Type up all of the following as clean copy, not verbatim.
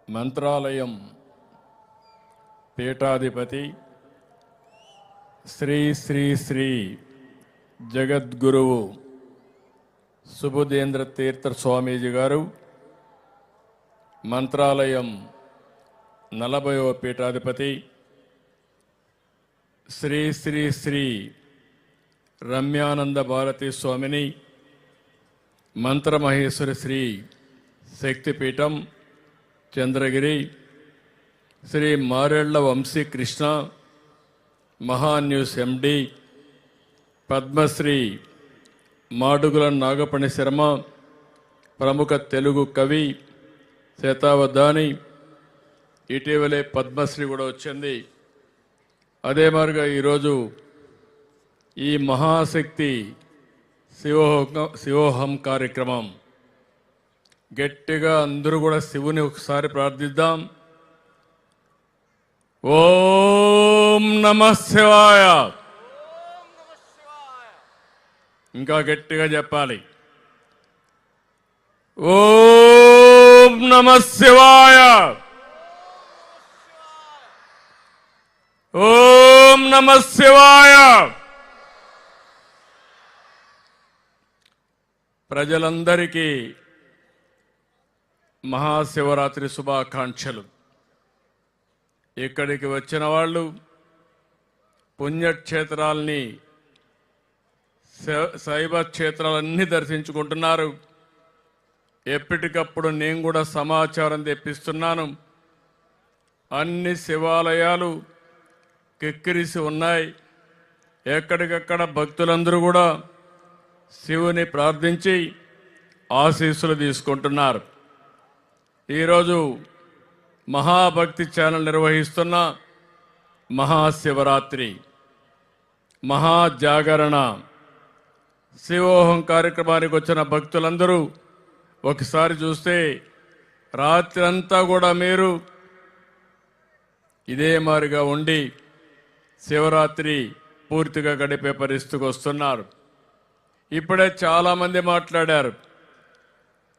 మంత్రాలయం పీఠాధిపతి శ్రీ శ్రీ శ్రీ జగద్గురువు సుబుధేంద్ర తీర్థ స్వామీజీ గారు మంత్రాలయం 40వ పీఠాధిపతి శ్రీ శ్రీ శ్రీ రమ్యానంద భారతి స్వామిని మంత్రమహేశ్వరి శ్రీ శక్తిపీఠం చంద్రగిరి శ్రీ మారెళ్ల వంశీ కృష్ణ మహాన్యూస్ ఎండి పద్మశ్రీ మాడుగుల నాగపణి శర్మ ప్రముఖ తెలుగు కవి శతావధాని ఇటీవలే పద్మశ్రీ కూడా వచ్చింది. అదే మాదిరిగా ఈరోజు ఈ మహాశక్తి శివోహం కార్యక్రమం గట్టిగా అందరూ కూడా శివుని ఒకసారి ప్రార్థిద్దాం. ఓం నమః శివాయ. ఇంకా గట్టిగా చెప్పాలి. ఓం నమః శివాయ. ఓం నమః శివాయ. ప్రజలందరికీ మహాశివరాత్రి శుభాకాంక్షలు. ఇక్కడికి వచ్చిన వాళ్ళు పుణ్యక్షేత్రాల్ని శైవ క్షేత్రాలన్నీ దర్శించుకుంటున్నారు. ఎప్పటికప్పుడు నేను కూడా సమాచారం తెప్పిస్తున్నాను. అన్ని శివాలయాలు కిక్కిరిసి ఉన్నాయి. ఎక్కడికక్కడ భక్తులందరూ కూడా శివుని ప్రార్థించి ఆశీస్సులు తీసుకుంటున్నారు. ఈరోజు మహాభక్తి ఛానల్ నిర్వహిస్తున్న మహాశివరాత్రి మహాజాగరణ శివోహం కార్యక్రమానికి వచ్చిన భక్తులందరూ ఒకసారి చూస్తే రాత్రి అంతా కూడా మీరు ఇదే మారిగా ఉండి శివరాత్రి పూర్తిగా గడిపే పరిస్థితికి వస్తున్నారు. ఇప్పుడే చాలామంది మాట్లాడారు.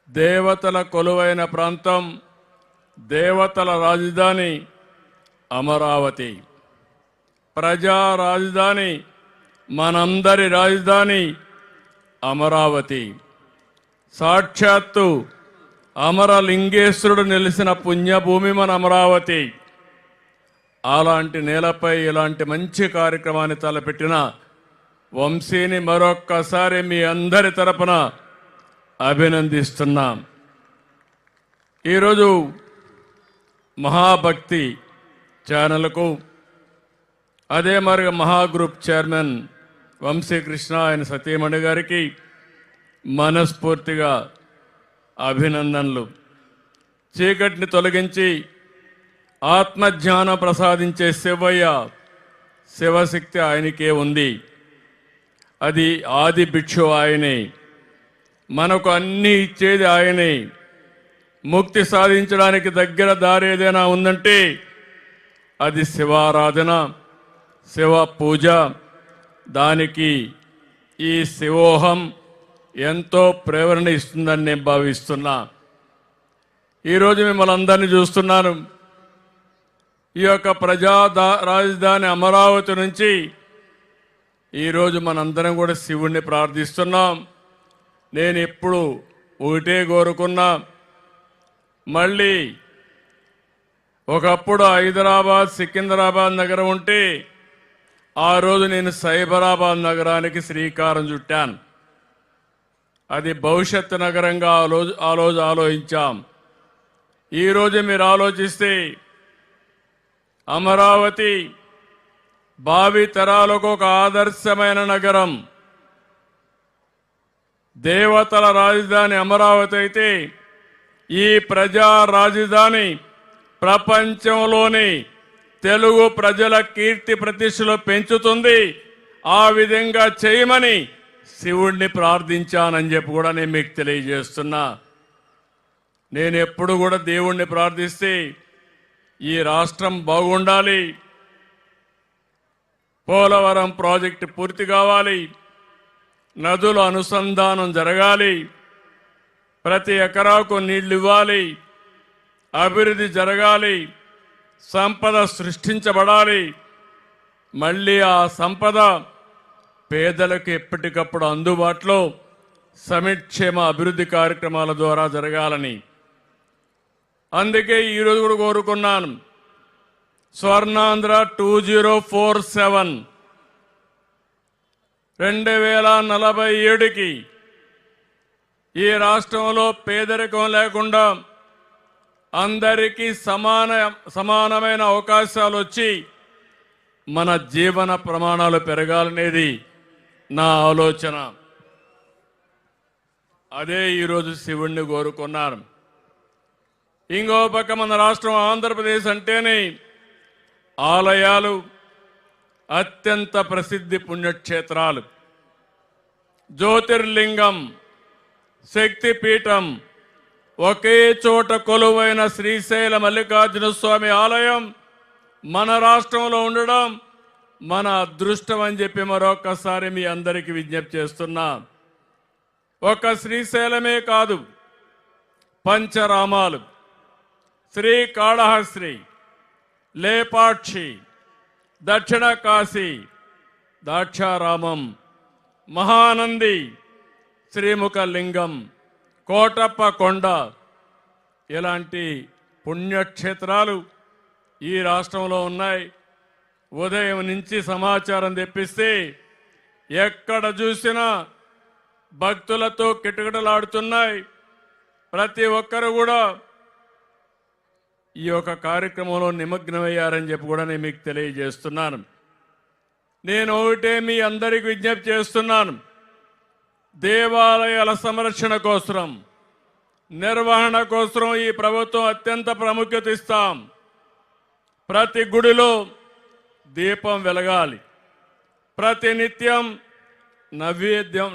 దేవతల కొలువైన ప్రాంతం, దేవతల రాజధాని అమరావతి, ప్రజా రాజధాని, మనందరి రాజధాని అమరావతి. సాక్షాత్తు అమరలింగేశ్వరుడు నిలిచిన పుణ్యభూమి మన అమరావతి. అలాంటి నేలపై ఇలాంటి మంచి కార్యక్రమాన్ని తలపెట్టిన వంశీని మరొక్కసారి మీ అందరి తరపున అభినందిస్తున్నాం. ఈరోజు మహాభక్తి ఛానల్కు అదే మరి మహాగ్రూప్ చైర్మన్ వంశీకృష్ణ ఆయన సతీమణి గారికి మనస్ఫూర్తిగా అభినందనలు. చీకటిని తొలగించి ఆత్మజ్ఞానం ప్రసాదించే శివయ్య శివశక్తి ఆయనకే ఉంది. అది ఆది భిక్షు ఆయనే. మనకు అన్నీ ఇచ్చేది ఆయనే. ముక్తి సాధించడానికి దగ్గర దారి ఏదైనా ఉందంటే అది శివారాధన, శివ పూజ. దానికి ఈ శివోహం ఎంతో ప్రేరణ ఇస్తుందని నేను భావిస్తున్నా. ఈరోజు మిమ్మల్ని అందరినీ చూస్తున్నాను. ఈ యొక్క ప్రజా రాజధాని అమరావతి నుంచి ఈరోజు మనందరం కూడా శివుణ్ణి ప్రార్థిస్తున్నాం. నేను ఎప్పుడు ఒకటే కోరుకున్నా, మళ్ళీ ఒకప్పుడు హైదరాబాద్ సికింద్రాబాద్ నగరం ఉంటే ఆ రోజు నేను సైబరాబాద్ నగరానికి శ్రీకారం చుట్టాను. అది భవిష్యత్తు నగరంగా ఆ రోజు ఆలోచించాం. ఈరోజు మీరు ఆలోచిస్తే అమరావతి భావి తరాలకు ఒక ఆదర్శమైన నగరం. దేవతల రాజధాని అమరావతి అయితే ఈ ప్రజా రాజధాని ప్రపంచంలోని తెలుగు ప్రజల కీర్తి ప్రతిష్టలు పెంచుతుంది. ఆ విధంగా చేయమని శివుణ్ణి ప్రార్థించానని చెప్పి కూడా నేను మీకు తెలియజేస్తున్నా. నేను ఎప్పుడు కూడా దేవుణ్ణి ప్రార్థిస్తే ఈ రాష్ట్రం బాగుండాలి, పోలవరం ప్రాజెక్టు పూర్తి కావాలి, నదుల అనుసంధానం జరగాలి, ప్రతి ఎకరాకు నీళ్లు ఇవ్వాలి, అభివృద్ధి జరగాలి, సంపద సృష్టించబడాలి. మళ్ళీ ఆ సంపద పేదలకు ఎప్పటికప్పుడు అందుబాటులో సంక్షేమ అభివృద్ధి కార్యక్రమాల ద్వారా జరగాలని. అందుకే ఈరోజు కూడా కోరుకున్నాను, స్వర్ణాంధ్ర 2047 2047కి ఈ రాష్ట్రంలో పేదరికం లేకుండా అందరికీ సమానమైన అవకాశాలు వచ్చి మన జీవన ప్రమాణాలు పెరగాలనేది నా ఆలోచన. అదే ఈరోజు శివుణ్ణి కోరుకున్నాను. ఇంకో పక్క మన రాష్ట్రం ఆంధ్రప్రదేశ్ అంటేనే ఆలయాలు, అత్యంత ప్రసిద్ధి పుణ్యక్షేత్రాలు, జ్యోతిర్లింగం, శక్తిపీఠం, ఒకే చోట కొలువైన శ్రీశైల మల్లికార్జున స్వామి ఆలయం మన రాష్ట్రంలో ఉండడం మన అదృష్టం అని చెప్పి మరొకసారి మీ అందరికీ విజ్ఞప్తి చేస్తున్నా. ఒక శ్రీశైలమే కాదు, పంచరామాలు, శ్రీకాళహస్తి, లేపాక్షి, దక్షిణ కాశీ, దాక్షారామం, మహానంది, శ్రీముఖలింగం, కోటప్ప కొండ ఇలాంటి పుణ్యక్షేత్రాలు ఈ రాష్ట్రంలో ఉన్నాయి. ఉదయం నుంచి సమాచారం తెప్పిస్తే ఎక్కడ చూసినా భక్తులతో కిటకిటలాడుతున్నాయి. ప్రతి ఒక్కరు కూడా ఈ యొక్క కార్యక్రమంలో నిమగ్నమయ్యారని చెప్పి కూడా నేను మీకు తెలియజేస్తున్నాను. నేను ఒకటే మీ అందరికీ విజ్ఞప్తి చేస్తున్నాను, దేవాలయాల సంరక్షణ కోసం, నిర్వహణ కోసం ఈ ప్రభుత్వం అత్యంత ప్రాముఖ్యత ఇస్తాం. ప్రతి గుడిలో దీపం వెలగాలి, ప్రతి నిత్యం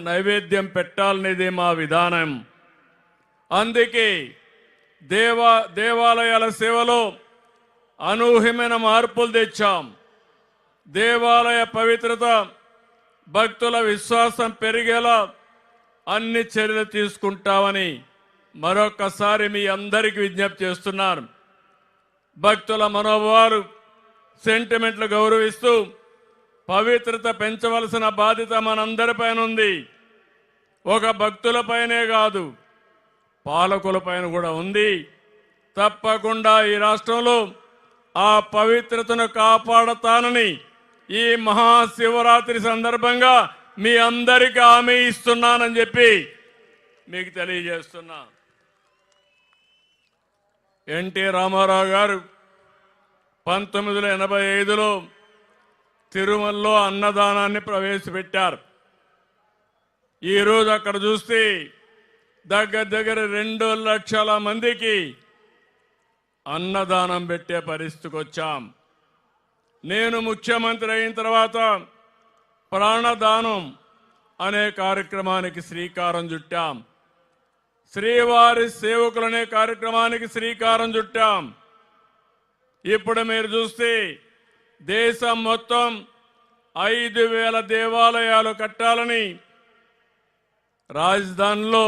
నైవేద్యం పెట్టాలనేది మా విధానం. అందుకే దేవాలయాల సేవలో అనూహ్యమైన మార్పులు తెచ్చాం. దేవాలయ పవిత్రత, భక్తుల విశ్వాసం పెరిగేలా అన్ని చర్యలు తీసుకుంటామని మరొకసారి మీ అందరికీ విజ్ఞప్తి చేస్తున్నాను. భక్తుల మనోభావాలు, సెంటిమెంట్లు గౌరవిస్తూ పవిత్రత పెంచవలసిన బాధ్యత మనందరిపైన ఉంది. ఒక భక్తులపైనే కాదు, పాలకులపైన కూడా ఉంది. తప్పకుండా ఈ రాష్ట్రంలో ఆ పవిత్రతను కాపాడతానని ఈ మహాశివరాత్రి సందర్భంగా మీ అందరికీ హామీ ఇస్తున్నానని చెప్పి మీకు తెలియజేస్తున్నా. ఎన్టీ రామారావు గారు 1985లో తిరుమలలో అన్నదానాన్ని ప్రవేశపెట్టారు. ఈరోజు అక్కడ చూస్తే దగ్గర 2 లక్షల మందికి అన్నదానం పెట్టే పరిస్థితికి వచ్చాం. నేను ముఖ్యమంత్రి అయిన తర్వాత ప్రాణదానం అనే కార్యక్రమానికి శ్రీకారం చుట్టాం. శ్రీవారి సేవకులనే కార్యక్రమానికి శ్రీకారం చుట్టాం. ఇప్పుడు మీరు చూస్తే దేశం మొత్తం 5,000 దేవాలయాలు కట్టాలని, రాజధానిలో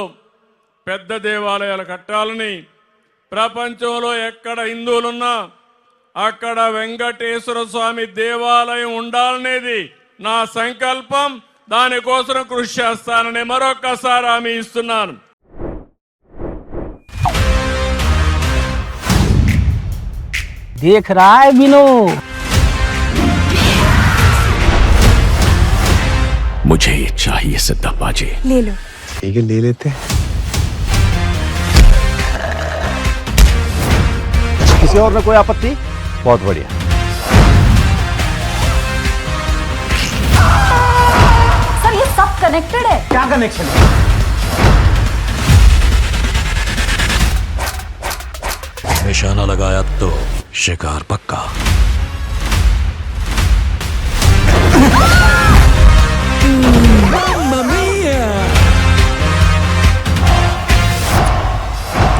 పెద్ద దేవాలయాలు కట్టాలని, ప్రపంచంలో ఎక్కడ హిందువులున్నా అక్కడ వెంకటేశ్వర స్వామి దేవాలయం ఉండాలనేది నా సంకల్పం. దానికోసం కృషి చేస్తానని మరొకసారి హామీ ఇస్తున్నాను. देख रहा है विनो, मुझे ये चाहिए सिद्धा बाजी। ले लो। ठीक है, ले लेते हैं। किसी और में कोई आपत्ति? बहुत बढ़िया। सर ये सब कनेक्टेड है। क्या कनेक्शन है? निशाना लगाया तो शिकार पक्का।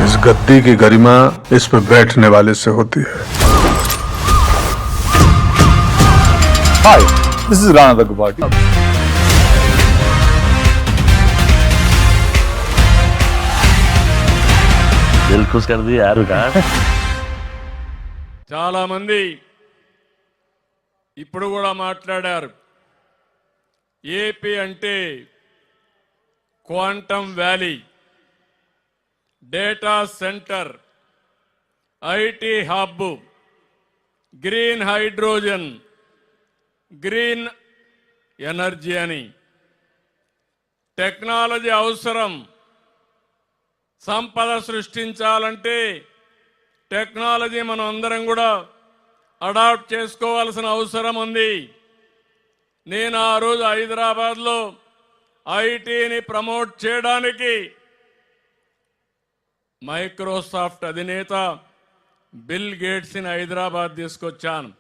इस गद्दी की गरिमा इस पर बैठने वाले से होती है। Hi, this is Rana Daggubati. दिल खुश कर दिया यार विकास చాలా మంది ఇప్పుడు కూడా మాట్లాడారు. ఏపీ అంటే quantum valley, data centre, IT hub, green hydrogen, green energy అని. టెక్నాలజీ అవసరం. సంపద సృష్టించాలంటే టెక్నాలజీ మనం అందరం కూడా అడాప్ట్ చేసుకోవాల్సిన అవసరం ఉంది. నేను ఆ రోజు హైదరాబాద్లో ఐటీని ప్రమోట్ చేయడానికి మైక్రోసాఫ్ట్ అధినేత బిల్ గేట్స్ని హైదరాబాద్ తీసుకొచ్చాను.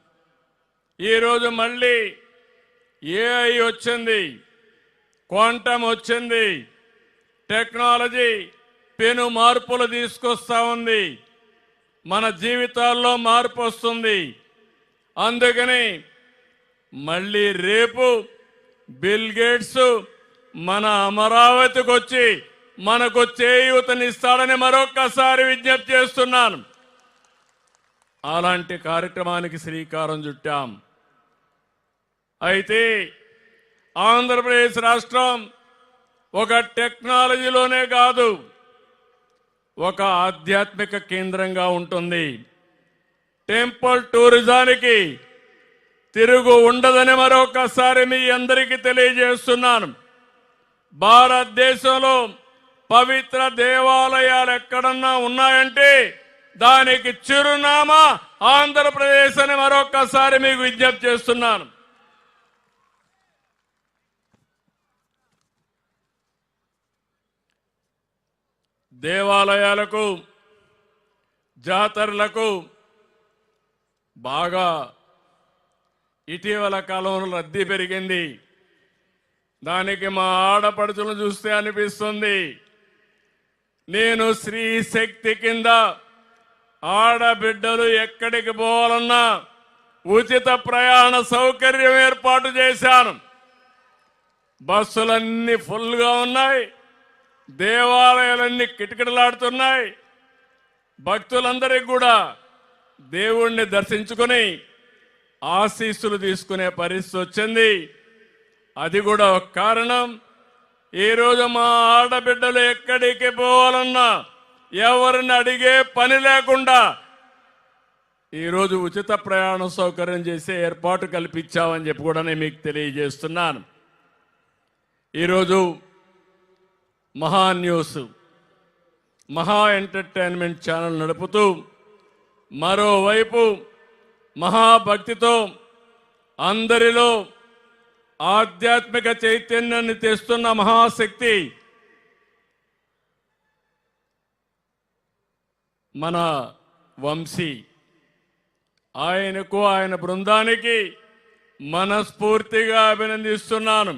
ఈరోజు మళ్ళీ ఏఐ వచ్చింది, క్వాంటమ్ వచ్చింది, టెక్నాలజీ పెను మార్పులు తీసుకొస్తా ఉంది. మన జీవితాల్లో మార్పు వస్తుంది. అందుకని మళ్ళీ రేపు బిల్ గేట్స్ మన అమరావతికి వచ్చి మనకు చేయూతనిస్తాడని మరొక్కసారి విజ్ఞప్తి చేస్తున్నాను. అలాంటి కార్యక్రమానికి శ్రీకారం చుట్టాం. అయితే ఆంధ్రప్రదేశ్ రాష్ట్రం ఒక టెక్నాలజీలోనే కాదు, ఒక ఆధ్యాత్మిక కేంద్రంగా ఉంటుంది. టెంపుల్ టూరిజానికి తిరుగు ఉండదని మరొకసారి మీ అందరికీ తెలియజేస్తున్నాను. భారతదేశంలో పవిత్ర దేవాలయాలు ఎక్కడన్నా ఉన్నాయంటే దానికి చిరునామా ఆంధ్రప్రదేశ్ అని మరొకసారి మీకు విజ్ఞప్తి చేస్తున్నాను. దేవాలయాలకు, జాతరలకు బాగా ఇటీవల కాలంలో రద్దీ పెరిగింది. దానికి మా ఆడపడుచులను చూస్తే అనిపిస్తుంది. నేను స్త్రీ శక్తి కింద ఆడబిడ్డలు ఎక్కడికి పోవాలన్నా ఉచిత ప్రయాణ సౌకర్యం ఏర్పాటు చేశాను. బస్సులన్నీ ఫుల్గా ఉన్నాయి, దేవాలయాలన్నీ కిటకిటలాడుతున్నాయి. భక్తులందరికీ కూడా దేవుణ్ణి దర్శించుకుని ఆశీస్సులు తీసుకునే పరిస్థితి వచ్చింది. అది కూడా ఒక కారణం. ఈరోజు మా ఆడబిడ్డలు ఎక్కడికి పోవాలన్నా ఎవరిని అడిగే పని లేకుండా ఈరోజు ఉచిత ప్రయాణ సౌకర్యం చేసే ఏర్పాటు కల్పించామని చెప్పి కూడా నేను మీకు తెలియజేస్తున్నాను. ఈరోజు మహా న్యూస్, మహా ఎంటర్టైన్మెంట్ ఛానల్ నడుపుతూ మరోవైపు మహాభక్తితో అందరిలో ఆధ్యాత్మిక చైతన్యాన్ని తెస్తున్న మహాశక్తి మన వంశీ. ఆయనకు, ఆయన బృందానికి మనస్ఫూర్తిగా అభినందిస్తున్నాను.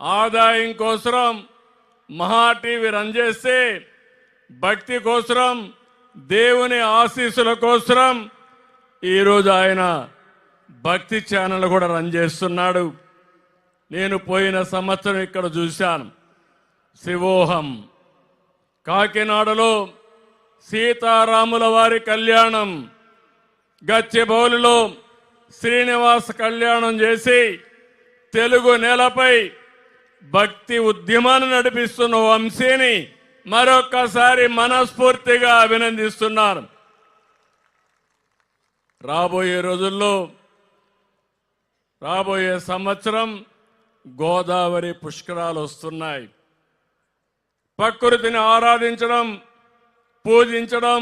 ఆదాయం కోసం మహా టీవీ రన్ చేస్తే భక్తి కోసం, దేవుని ఆశీస్సుల కోసం ఈరోజు ఆయన భక్తి ఛానల్ కూడా రన్ చేస్తున్నాడు. నేను పోయిన సంవత్సరం ఇక్కడ చూశాను. శివోహం కాకినాడలో సీతారాముల వారి కళ్యాణం, గచ్చిబౌలిలో శ్రీనివాస కళ్యాణం చేసి తెలుగు నేలపై భక్తి ఉద్యమాన్ని నడిపిస్తున్న వంశీని మరొక్కసారి మనస్ఫూర్తిగా అభినందిస్తున్నాను. రాబోయే రోజుల్లో, రాబోయే సంవత్సరం గోదావరి పుష్కరాలు వస్తున్నాయి. ప్రకృతిని ఆరాధించడం, పూజించడం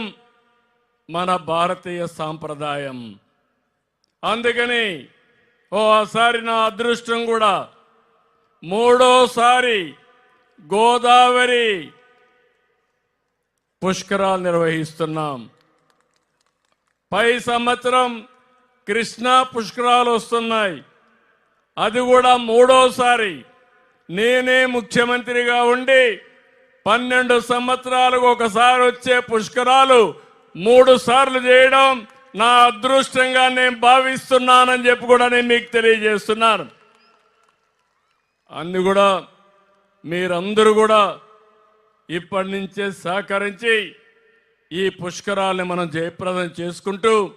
మన భారతీయ సాంప్రదాయం. అందుకని ఓసారి నా అదృష్టం కూడా మూడోసారి గోదావరి పుష్కరాలు నిర్వహిస్తున్నాం. పై సంవత్సరం కృష్ణా పుష్కరాలు వస్తున్నాయి. అది కూడా మూడోసారి. నేనే ముఖ్యమంత్రిగా ఉండి 12 సంవత్సరాలకు ఒకసారి వచ్చే పుష్కరాలు 3 సార్లు చేయడం నా అదృష్టంగా నేను భావిస్తున్నానని చెప్పి కూడా నేను మీకు తెలియజేస్తున్నాను. అందు కూడా మీరందరూ కూడా ఇప్పటి నుంచే సహకరించి ఈ పుష్కరాల్ని మనం జయప్రదం చేసుకుంటూ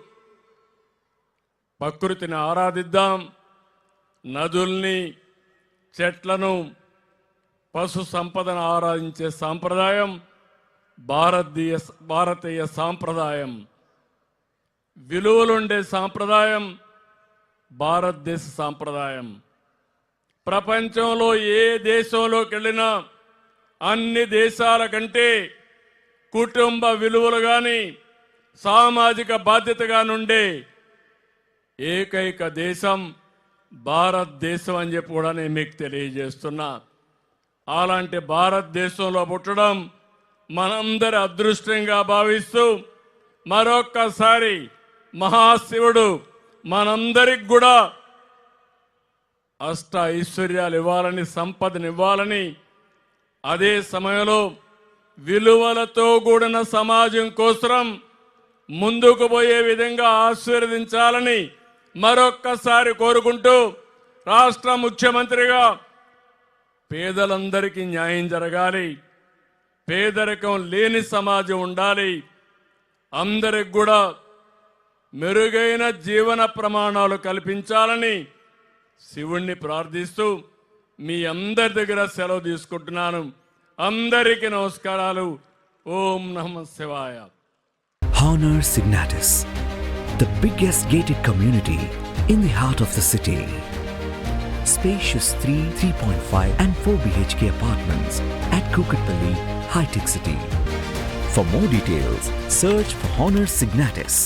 ప్రకృతిని ఆరాధిద్దాం. నదుల్ని, చెట్లను, పశు సంపదను ఆరాధించే సాంప్రదాయం భారతీయ సాంప్రదాయం. విలువలుండే సాంప్రదాయం భారతదేశ సాంప్రదాయం. ప్రపంచంలో ఏ దేశంలోకి వెళ్ళినా అన్ని దేశాల కంటే కుటుంబ విలువలు కానీ సామాజిక బాధ్యతగా నుండే ఏకైక దేశం భారతదేశం అని చెప్పి కూడా నేను మీకు తెలియజేస్తున్నా. అలాంటి భారతదేశంలో పుట్టడం మనందరి అదృష్టంగా భావిస్తూ మరొక్కసారి మహాశివుడు మనందరికి కూడా అష్ట ఐశ్వర్యాలు ఇవ్వాలని, సంపదనివ్వాలని, అదే సమయంలో విలువలతో కూడిన సమాజం కోసం ముందుకు పోయే విధంగా ఆశీర్వదించాలని మరొక్కసారి కోరుకుంటూ, రాష్ట్ర ముఖ్యమంత్రిగా పేదలందరికీ న్యాయం జరగాలి, పేదరికం లేని సమాజం ఉండాలి, అందరికి కూడా మెరుగైన జీవన ప్రమాణాలు కల్పించాలని శివుణ్ణి ప్రార్థిస్తూ మీ అందరి దగ్గర సెలవు తీసుకుంటున్నాను. అందరికీ నమస్కారాలు. ఓం నమః శివాయ. Honor Signatus, the biggest gated community in the heart of the city. Spacious 3, 3.5 and 4 BHK apartments at Kukatpalli, High Tech City. For more details, search for Honor Signatus.